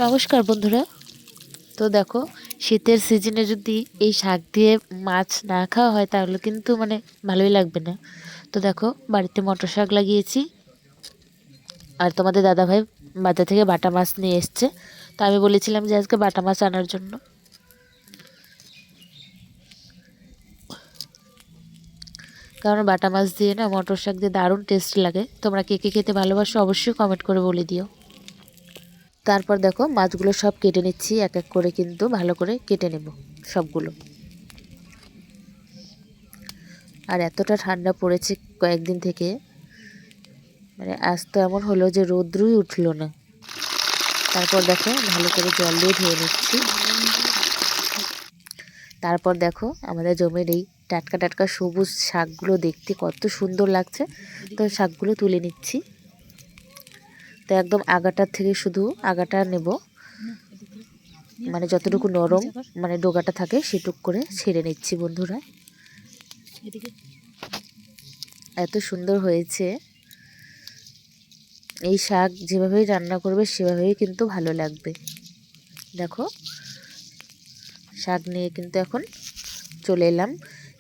নমস্কার বন্ধুরা। তো দেখো, শীতের সিজনে যদি এই শাক দিয়ে মাছ না খাওয়া হয় তাহলে কিন্তু ভালোই লাগবে না। তো দেখো, বাড়িতে মটর শাক লাগিয়েছি, আর তোমাদের দাদাভাই বাজার থেকে বাটা মাছ নিয়ে এসছে। তো আমি বলেছিলাম যে আজকে বাটা মাছ আনার জন্য। কারণ বাটা মাছ দিয়ে না মটর শাক দিয়ে দারুণ টেস্ট লাগে। তোমরা কে কে খেতে ভালোবাসো অবশ্যই কমেন্ট করে বলে দিও। তারপর দেখো, মাছগুলো সব কেটে নিচ্ছি, এক এক করে কিন্তু ভালো করে কেটে নেব সবগুলো। আর এতটা ঠান্ডা পড়েছে কয়েকদিন থেকে, আজ তো এমন হলো যে রোদ্রুই উঠলো না। তারপর দেখো, ভালো করে জল দিয়ে ধুয়ে নিচ্ছি। তারপর দেখো, আমাদের জমির এই টাটকা টাটকা সবুজ শাকগুলো দেখতে কত সুন্দর লাগছে। তো শাকগুলো তুলে নিচ্ছি। তো একদম আগাটার থেকে শুধু আগাটা নেব, যতটুকু নরম ডোগাটা থাকে সেটুক করে ছেড়ে নিচ্ছি বন্ধুরা। এত সুন্দর হয়েছে। এই শাক যেভাবেই রান্না করবে সেভাবেই কিন্তু ভালো লাগবে। দেখো, শাক নিয়ে কিন্তু এখন চলে এলাম,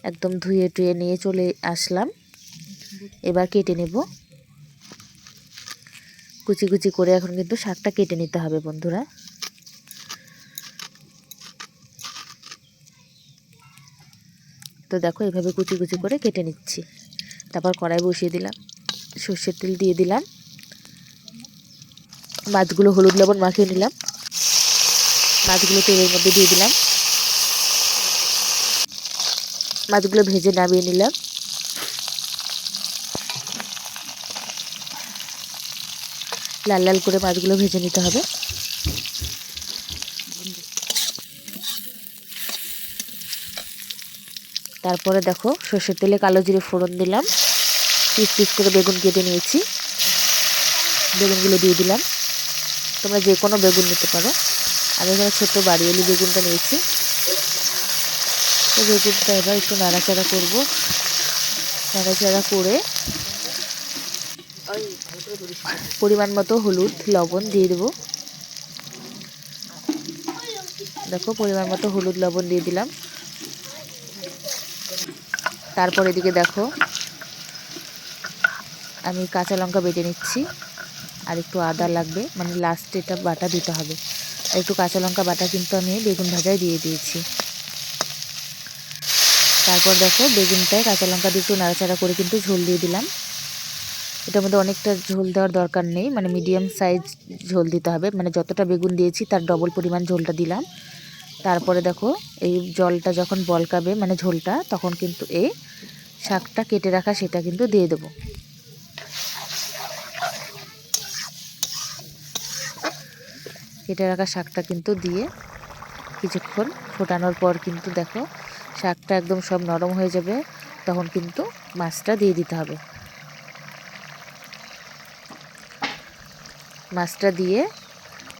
একদম ধুয়ে টুয়ে নিয়ে চলে আসলাম। এবার কেটে নেব কুচি কুচি করে। এখন কিন্তু শাকটা কেটে নিতে হবে বন্ধুরা। তো দেখো, এভাবে কুচি কুচি করে কেটে নিচ্ছি। তারপর কড়াই বসিয়ে দিলাম, সর্ষের তেল দিয়ে দিলাম, মাছগুলো হলুদ লবণ মাখিয়ে নিলাম, মাছগুলো তেলের মধ্যে দিয়ে দিলাম, মাছগুলো ভেজে নামিয়ে নিলাম। লাল লাল করে মাছগুলো ভেজে নিতে হবে। তারপরে দেখো, সর্ষের তেলে কালো জিরে ফোড়ন দিলাম, পিস পিস করে বেগুন কেটে নিয়েছি, বেগুনগুলো দিয়ে দিলাম। তোমরা যে কোনো বেগুন নিতে পারো, আমি এখানে ছোট্ট বাড়িয়ালি বেগুনটা নিয়েছি। তো বেগুনটা এবার একটু নাড়াচাড়া করব। নাড়াচাড়া করে পরিমাণ মতো হলুদ লবণ দিয়ে দেবো। দেখো, পরিমাণ মতো হলুদ লবণ দিয়ে দিলাম। তারপর এদিকে দেখো, আমি কাঁচা লঙ্কা বেটে নিচ্ছি, আর একটু আদা লাগবে, লাস্টে এটা বাটা দিতে হবে। আর একটু কাঁচা লঙ্কা বাটা কিন্তু আমি বেগুন ভাজায় দিয়ে দিয়েছি। তারপর দেখো, বেগুনটায় কাঁচা লঙ্কা দিয়ে একটু নাড়াচাড়া করে কিন্তু ঝোল দিয়ে দিলাম। এটার মধ্যে অনেকটা ঝোল দেওয়ার দরকার নেই, মিডিয়াম সাইজ ঝোল দিতে হবে। যতটা বেগুন দিয়েছি তার ডবল পরিমাণ ঝোলটা দিলাম। তারপরে দেখো, এই জলটা যখন বলকাবে ঝোলটা, তখন কিন্তু এই শাকটা কেটে রাখা সেটা কিন্তু দিয়ে দেবো। কেটে রাখা শাকটা কিন্তু দিয়ে কিছুক্ষণ ফোটানোর পর কিন্তু দেখো, শাকটা একদম সব নরম হয়ে যাবে। তখন কিন্তু মাছটা দিয়ে দিতে হবে। মাছটা দিয়ে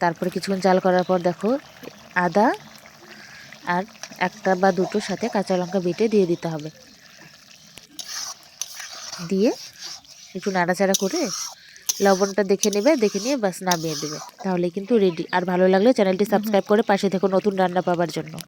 তারপরে কিছুক্ষণ জাল করার পর দেখো, আদা আর একটা বা দুটোর সাথে কাঁচা লঙ্কা বেটে দিয়ে দিতে হবে। দিয়ে একটু নাড়াচাড়া করে লবণটা দেখে নেবে, দেখে নিয়ে বাস নামিয়ে দেবে, তাহলে কিন্তু রেডি। আর ভালো লাগলে চ্যানেলটি সাবস্ক্রাইব করে পাশে থেকো নতুন রান্না পাওয়ার জন্য।